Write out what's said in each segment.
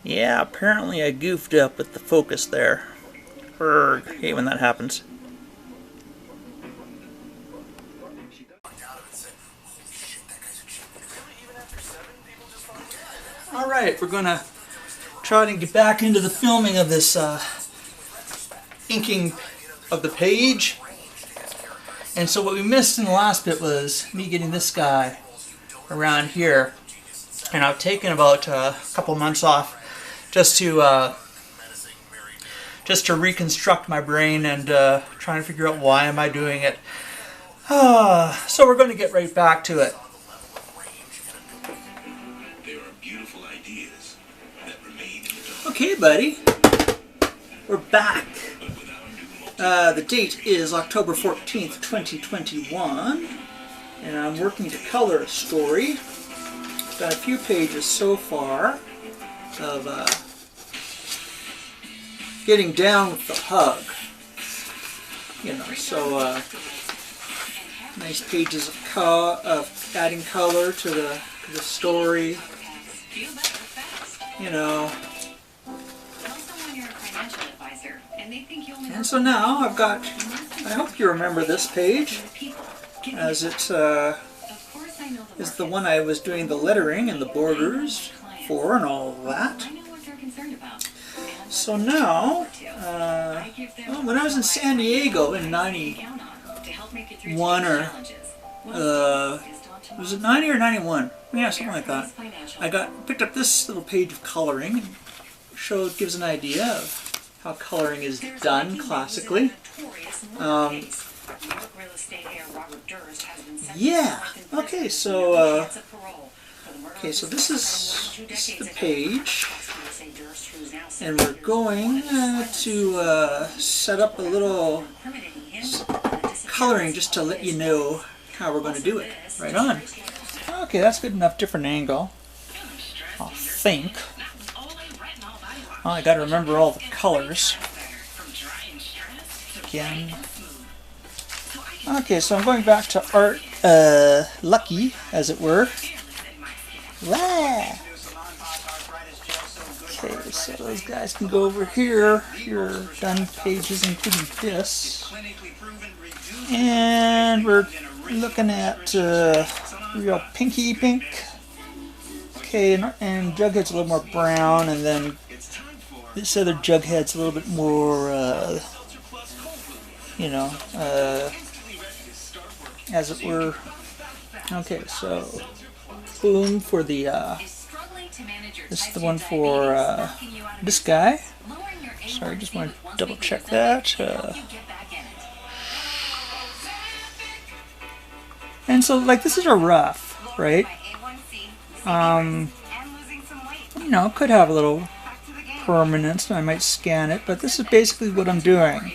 Yeah, apparently I goofed up with the focus there. Erg, hate when that happens. Alright, we're gonna try to get back into the filming of this inking of the page. And so what we missed in the last bit was me getting this guy around here. And I've taken about a couple months off just to reconstruct my brain and trying to figure out why am I doing it. So we're going to get right back to it. Okay, buddy, we're back. The date is October 14th, 2021, and I'm working to color a story. Got a few pages so far of getting down with the hug. You know, so nice pages of adding color to the story. You know. And so now I've got, I hope you remember this page, as it is the one I was doing the lettering and the borders for and all of that. So now, well, when I was in San Diego in 91 or, was it 90 or 91? Yeah, something like that. I picked up this little page of coloring and gives an idea of how coloring is done classically. Yeah. Okay. So this is the page, and we're going to set up a little coloring just to let you know how we're going to do it. Right on. Okay, that's good enough. Different angle, I think. Well, I got to remember all the colors again. Okay, so I'm going back to Art Lucky, as it were. Wow. Okay, so those guys can go over here. Your done pages, including this, and we're looking at real pinky pink. Okay, and Jughead's a little more brown, and then this other Jughead's a little bit more, you know, as it were. Okay, so boom for the, this is the one for this guy. Sorry, just want to double check that. And so, like, this is a rough, right? You know, could have a little permanence, and I might scan it, but this is basically what I'm doing.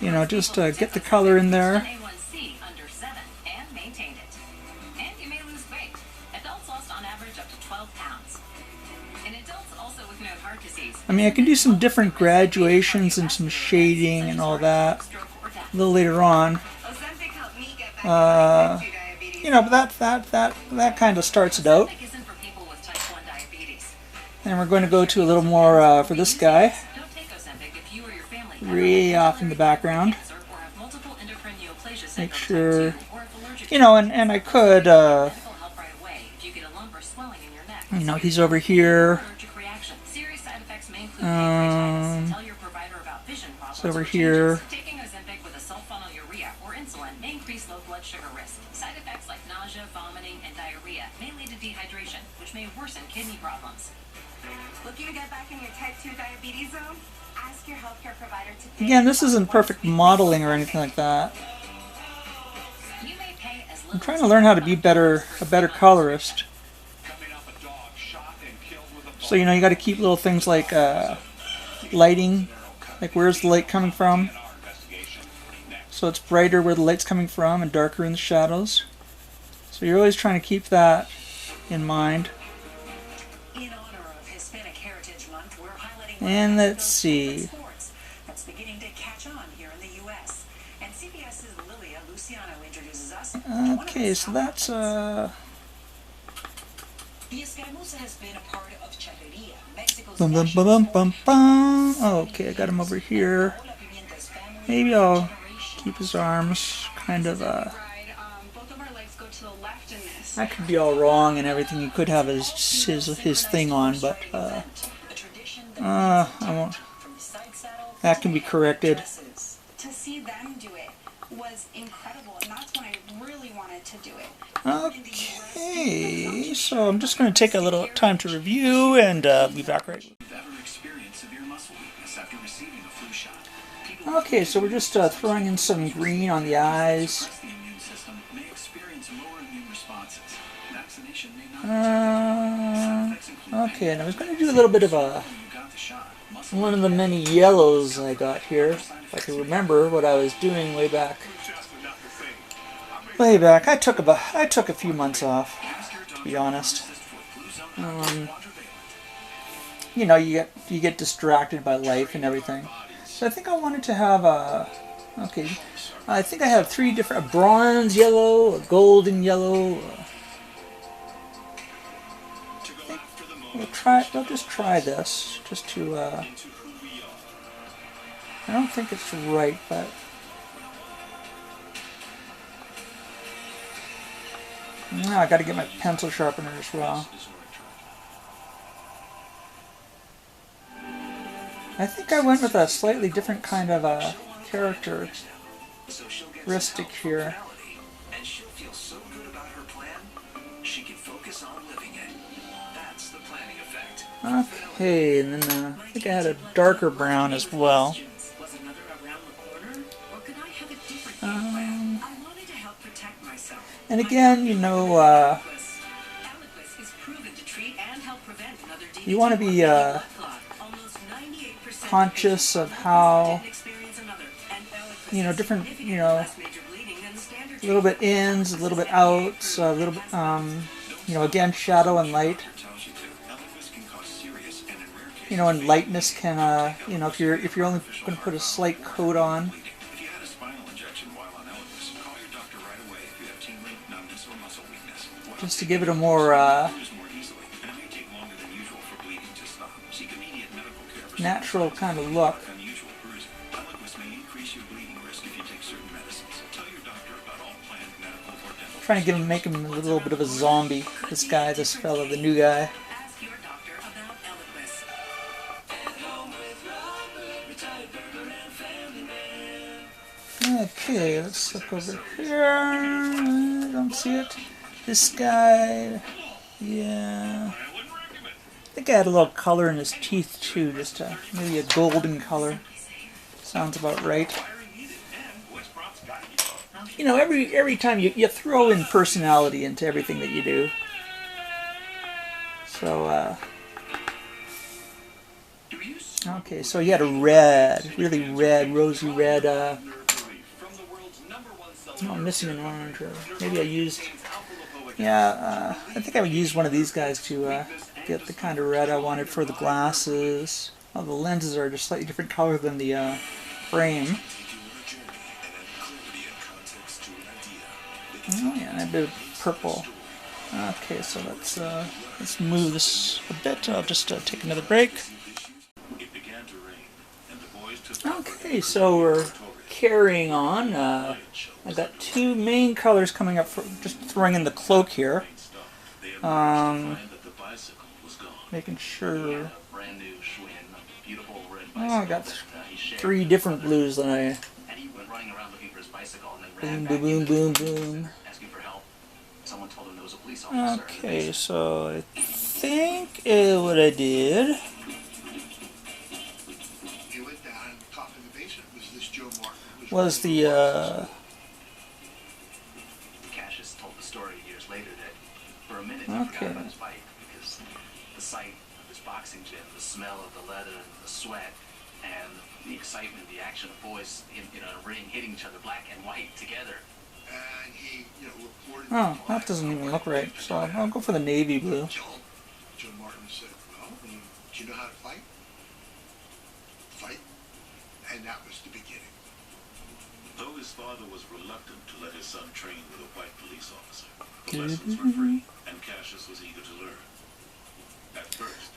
You know, just to get the color in there. I mean, I can do some different graduations and some shading and all that a little later on. You know, but that kind of starts it out. And we're going to go to a little more for this guy. Way off in the background. Make sure, you know, and I could, you know, he's over here. It's over here. Side effects like nausea, vomiting, and diarrhea may lead to dehydration, which may worsen kidney problems. Looking to get back in your type 2 diabetes zone? Ask your healthcare provider today. Again, this isn't perfect modeling or anything like that. I'm trying to learn how to be a better colorist. So, you know, you got to keep little things like lighting, like where's the light coming from? So it's brighter where the light's coming from and darker in the shadows. So you're always trying to keep that in mind. And let's see. Okay, so that's The escaramuza has been a part of charreria, Mexico's Bum, bum, bum, national bum, sport. bum, bum. Oh, okay, I got him over here. Paola Pimienta's family Maybe for I'll generations. keep his arms kind of, Ride, both of our legs go to the left in this. I could be all wrong and everything. He could have his thing on, but, A tradition that I won't. from the side saddle That can be corrected. dresses. To see them do it was incredible, and that's when I really wanted to do it. Okay, so I'm just going to take a little time to review and be back right. Okay, so we're just throwing in some green on the eyes. Okay, and I was going to do a little bit of one of the many yellows I got here. If I can remember what I was doing way back. Way back, I took a few months off, to be honest. You know, you get distracted by life and everything. So I think I wanted to have okay, I think I have three different: a bronze yellow, a golden yellow. We'll just try this, just to. I don't think it's right, but. No, I got to get my pencil sharpener as well. I think I went with a slightly different kind of a characteristic here. Okay, and then I think I had a darker brown as well. And again, you know, you want to be conscious of how, you know, different, you know, a little bit ins, a little bit outs, a little bit, you know, again, shadow and light. You know, and lightness can, you know, if you're only going to put a slight coat on. Just to give it a more natural kind of look. Trying to make him a little bit of a zombie. This guy, this fella, the new guy. Okay, let's look over here. I don't see it. This guy, yeah. I think I had a little color in his teeth too, just maybe a golden color. Sounds about right. You know, every time you throw in personality into everything that you do. So, okay, so you had a red, really red, rosy red, oh, I'm missing an orange, or maybe I used, yeah, I think I would use one of these guys to get the kind of red I wanted for the glasses. Oh, the lenses are just slightly different color than the frame. Oh yeah, and a bit of purple. Okay, so let's move this a bit. I'll just take another break. Okay, so we're carrying on. I got two main colors coming up for just throwing in the cloak here. Making sure. Oh, I got three different blues that I. Boom, boom, boom, boom, boom. Okay, so I think what I did was the Cassius told the story years later that for a minute he forgot about his fight because the sight of his boxing gym, the smell of the leather and the sweat, and the excitement, the action of boys in a ring hitting each other black and white together. And he, reported. Oh, that doesn't even look right. So I'll go for the navy blue. Joe Martin said, "Well, do you know how to fight? Fight," and that was the beginning. Though his father was reluctant to let his son train with a white police officer, the lessons were free, and Cassius was eager to learn.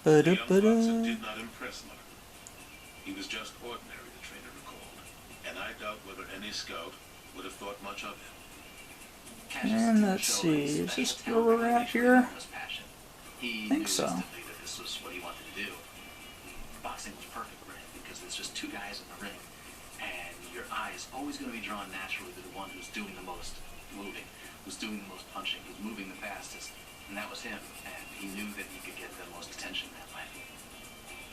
The young boxer did not impress Martin. He was just ordinary, the trainer recalled, and I doubt whether any scout would have thought much of him. And let's see, is this where we're at here? I think so. That this was what he wanted to do. Boxing was perfect for him because there's just two guys in the ring, and your eye is always going to be drawn naturally to the one who's doing the most moving, who's doing the most punching, who's moving the fastest, and that was him. And he knew that he could get the most attention that way.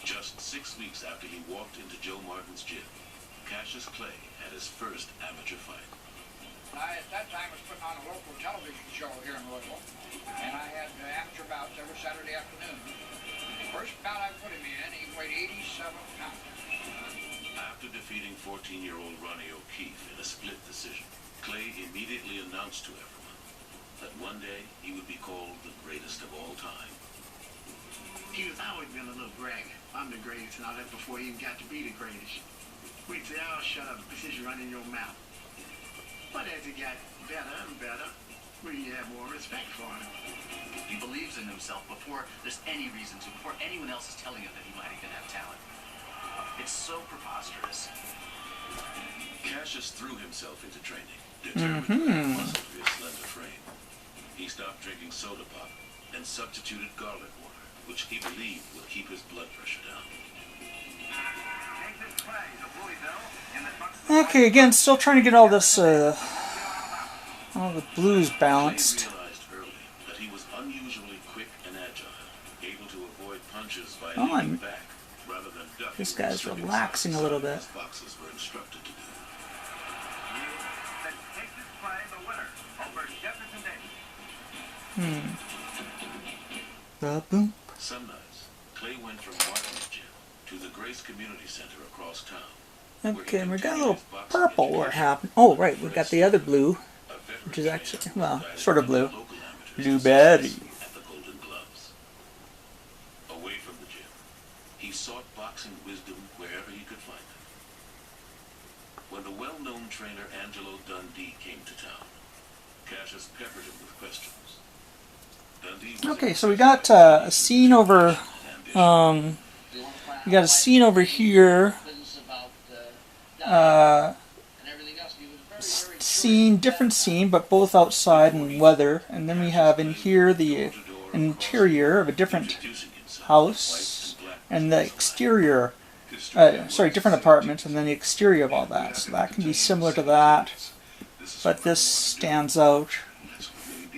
Just 6 weeks after he walked into Joe Martin's gym, Cassius Clay had his first amateur fight. I, at that time, was putting on a local television show here in Louisville, and I had amateur bouts every Saturday afternoon. The first bout I put him in, he weighed 87 pounds. After defeating 14-year-old Ronnie O'Keefe in a split decision, Clay immediately announced to everyone that one day he would be called the greatest of all time. He was always been a little bragging. I'm the greatest, and all that before he even got to be the greatest. We'd say, oh, shut up, this is running your mouth. But as he got better and better, we have more respect for him. He believes in himself before there's any reason to, before anyone else is telling him that he might even have talent. It's so preposterous. Cassius threw himself into training, determined to make muscle for his slender frame. He stopped drinking soda pop and substituted garlic water, which he believed would keep his blood pressure down. Okay, again, still trying to get all this, all the blues Clay balanced. realized early that he was unusually quick and agile, able to avoid punches by Oh, leaning back rather than ducking. This guy's slipping relaxing side a little to side bit. as boxers were instructed to do. Ba-boom. Some nights, Clay went from Martin's gym to the Grace Community Center across town. Okay, and we got a little purple where it happened. Oh, right, we got the other blue, which is actually, well, sort of blue. Blueberry. At the Golden Gloves. Away from the gym, he sought boxing wisdom wherever he could find it. When the well-known trainer Angelo Dundee came to town, Cassius peppered him with questions. Dundee was Okay, so we got a scene over, we got a scene over here, scene, different scene, but both outside and weather, and then we have in here the interior of a different house, and the exterior, sorry, different apartments, and then the exterior of all that, so that can be similar to that, but this stands out.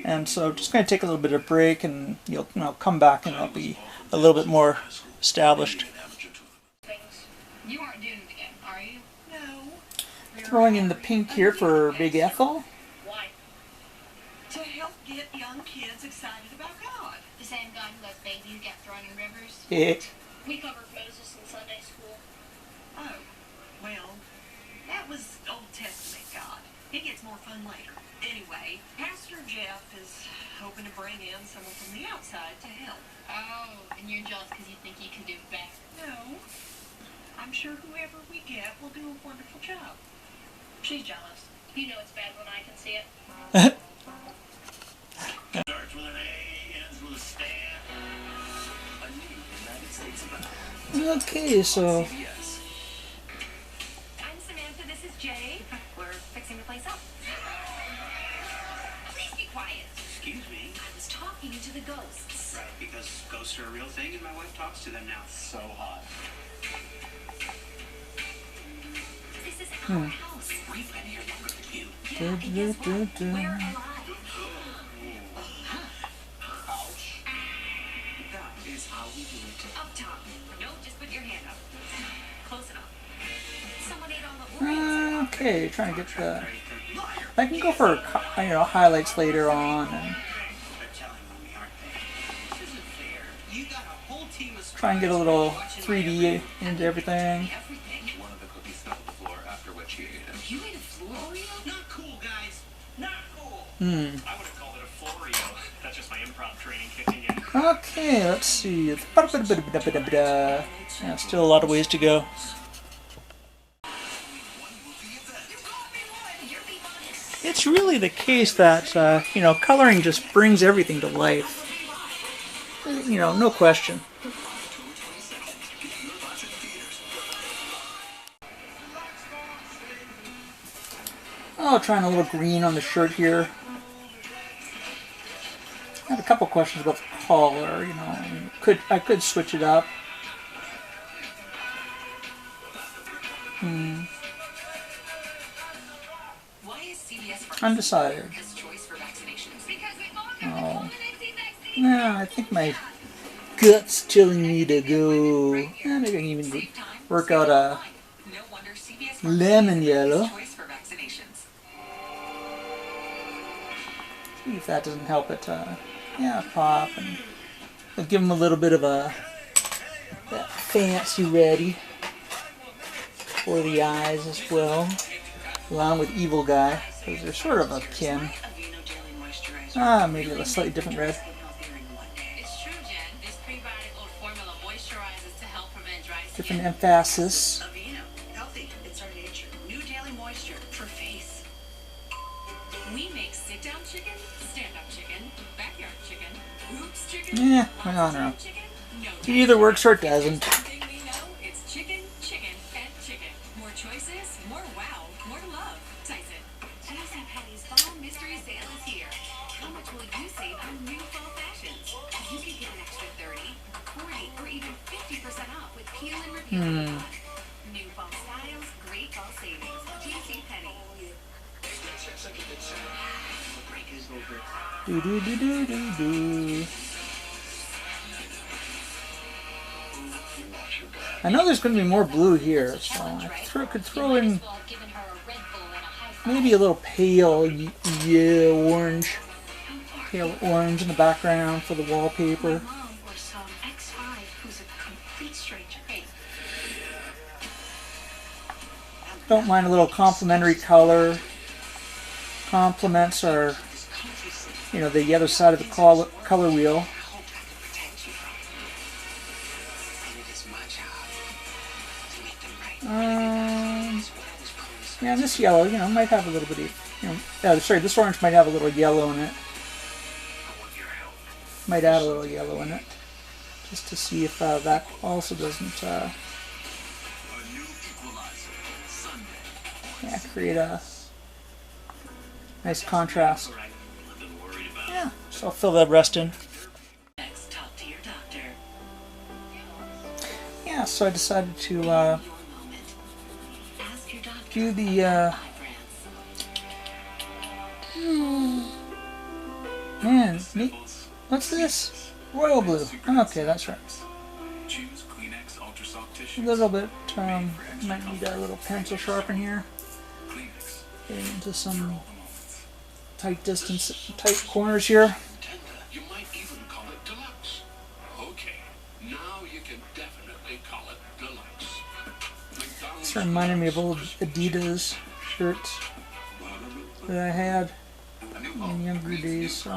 And so just going to take a little bit of break, and you'll come back and it'll be a little bit more established. You aren't doing it again, are you? No. Throwing in the pink here for Big Ethel. Why? To help get young kids excited about God. The same guy who lets babies get thrown in rivers? It. We covered Moses in Sunday school. Oh, well, that was Old Testament God. It gets more fun later. Anyway, Pastor Jeff is hoping to bring in someone from the outside to help. Oh, and you're jealous because you think you can do better. No, I'm sure whoever we get will do a wonderful job. She's jealous. You know it's bad when I can see it. starts with an A, ends with a stand. A new United States of Okay, so CBS. I'm Samantha, this is Jay. We're fixing the place up. Please be quiet. Excuse me. I was talking to the ghosts. Right, because ghosts are a real thing and my wife talks to them now. So hot. This is our house. We've been here longer than you. Yeah, and guess what? We're alive. Ouch. That is how we do it. Up top. No, just put your hand up. Close enough. Someone ate all the Oreos. okay, trying to get the. I can go for highlights later on, and They're telling on me, aren't they? This isn't fair. You got a whole team of try and get a little 3D into everything. Everything. One of the cookies fell to the floor after what she ate it. You ate a floor Oreo? Not cool, guys. Not cool. I would have called it a Florio. That's just my improv training kicking in. Okay, let's see. Yeah, still a lot of ways to go. It's really the case that, coloring just brings everything to life. No question. Oh, trying a little green on the shirt here. I had a couple questions about the collar, you know. I could switch it up. Why is CVS Undecided. choice for vaccinations? Because Oh. Yeah, I think my gut's telling me to go. Yeah, maybe I can even work out a No wonder CVS lemon yellow. choice for vaccinations. See if that doesn't help it. Yeah, pop, and I'll give them a little bit of that fancy ready for the eyes as well, along with Evil Guy, because they're sort of akin. Maybe a slightly different red. It's true, Jen. This prebiotic oat formula moisturizes to help prevent dry skin. Different emphasis. Aveeno, healthy. It's our nature. New daily moisture for face. We make sit-down chicken, stand-up chicken, backyard chicken, hoops chicken, Yeah, I don't know. chicken. No It either works or it doesn't. One thing we know, it's chicken, chicken, and chicken. More choices, more wow, more love. Tyson. JCPenney's Fall Mystery Sale is here. How much will you save on new fall fashions? You could get an extra 30, 40, or even 50% off with peel and repeal. New fall styles, great fall savings. JCPenney. Break is over. Do do do do do do. I know there's going to be more blue here, so I could throw in maybe a little pale orange in the background for the wallpaper. Mom or some X5 who's a complete stranger. Hey, Don't mind a little complementary color. Complements are, you know, the other side of the color wheel. Yeah, this yellow, you know, might have a little bit of, you know, sorry, this orange might have a little yellow in it. Might add a little yellow in it, just to see if that also doesn't, yeah, create a nice contrast. Yeah, so I'll fill that rest in. next, talk to your doctor. Yeah, so I decided to Your moment. Ask your doctor. do the My friends. man, neat. What's this? Royal blue. Okay, that's right. Choose Kleenex Ultra Soft A Tissue. little bit, might need a little pencil sharpen here. Kleenex. Getting into some tight corners here. Tender. You might even call it deluxe. Okay, now you can definitely call it deluxe. McDonald's This reminded me of old Adidas shirts that I had in younger days, so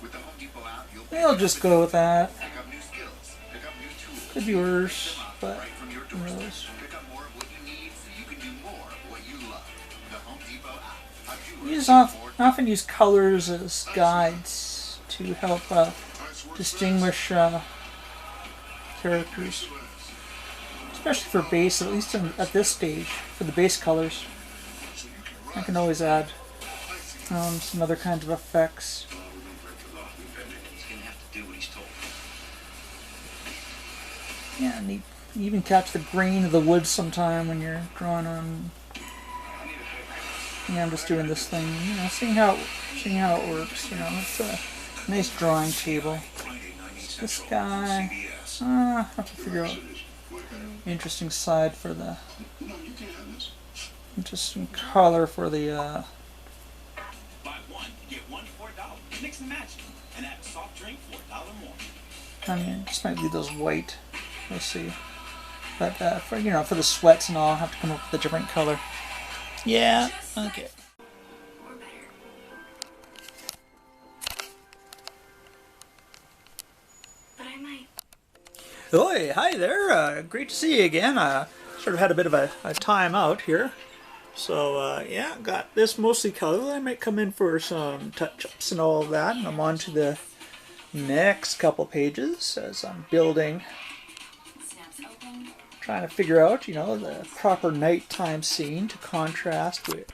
With the Home Depot app, you'll I'll just go with that. pick up new skills, pick up new tools. Could be worse, but Right from your who doorstep. knows. Pick up more of what you need so you can do more of what you love. The Home Depot app. A doer Use more often use colors as guides to help distinguish characters, especially for base. At least at this stage, for the base colors, I can always add some other kinds of effects. He's gonna have to do what he's told. Yeah, and you even catch the grain of the wood sometime when you're drawing on. Yeah, I'm just doing this thing, you know, seeing how it works. You know, it's a nice drawing table. This guy, I have to figure out interesting side for the interesting color for the. Buy one, get one for $4. Mix and match. And add a soft drink for $1 more. I mean, just might leave those white. We'll see. But for for the sweats and all, I'll have to come up with a different color. Yeah. Okay. Or better. But I might. Oi, hi there. Great to see you again. Sort of had a bit of a time out here. So, yeah, got this mostly colored. I might come in for some touch-ups and all of that. And I'm on to the next couple pages as I'm building. Snaps open. Trying to figure out, the proper nighttime scene to contrast with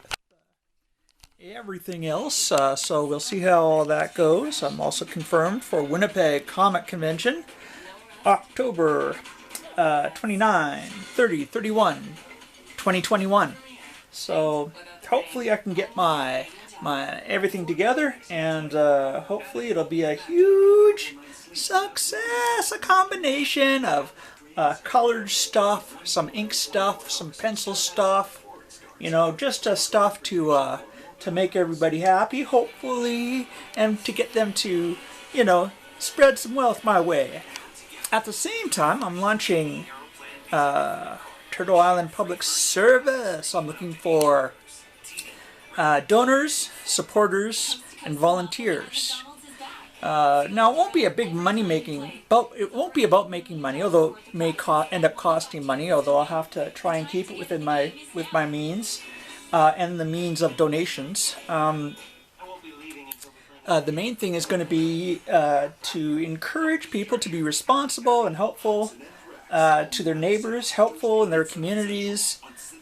everything else, so we'll see how all that goes. I'm also confirmed for Winnipeg Comic Convention, October 29, 30, 31, 2021. So hopefully I can get my everything together, and hopefully it'll be a huge success, a combination of colored stuff, some ink stuff, some pencil stuff, you know, just stuff to make everybody happy, hopefully, and to get them to, you know, spread some wealth my way. At the same time, I'm launching Turtle Island Public Service. I'm looking for donors, supporters, and volunteers. Now, it won't be a big money-making, but it won't be about making money, although it may end up costing money, although I'll have to try and keep it within my means. And the means of donations. The main thing is going to be to encourage people to be responsible and helpful to their neighbors, helpful in their communities,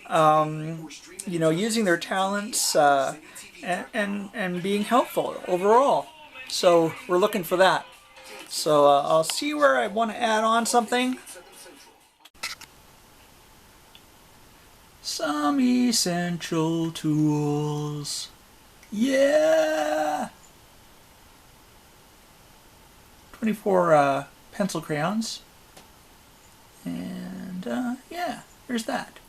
you know, using their talents and being helpful overall. So we're looking for that. So I'll see where I want to add on something. Some essential tools. Yeah! 24 pencil crayons. And yeah, there's that.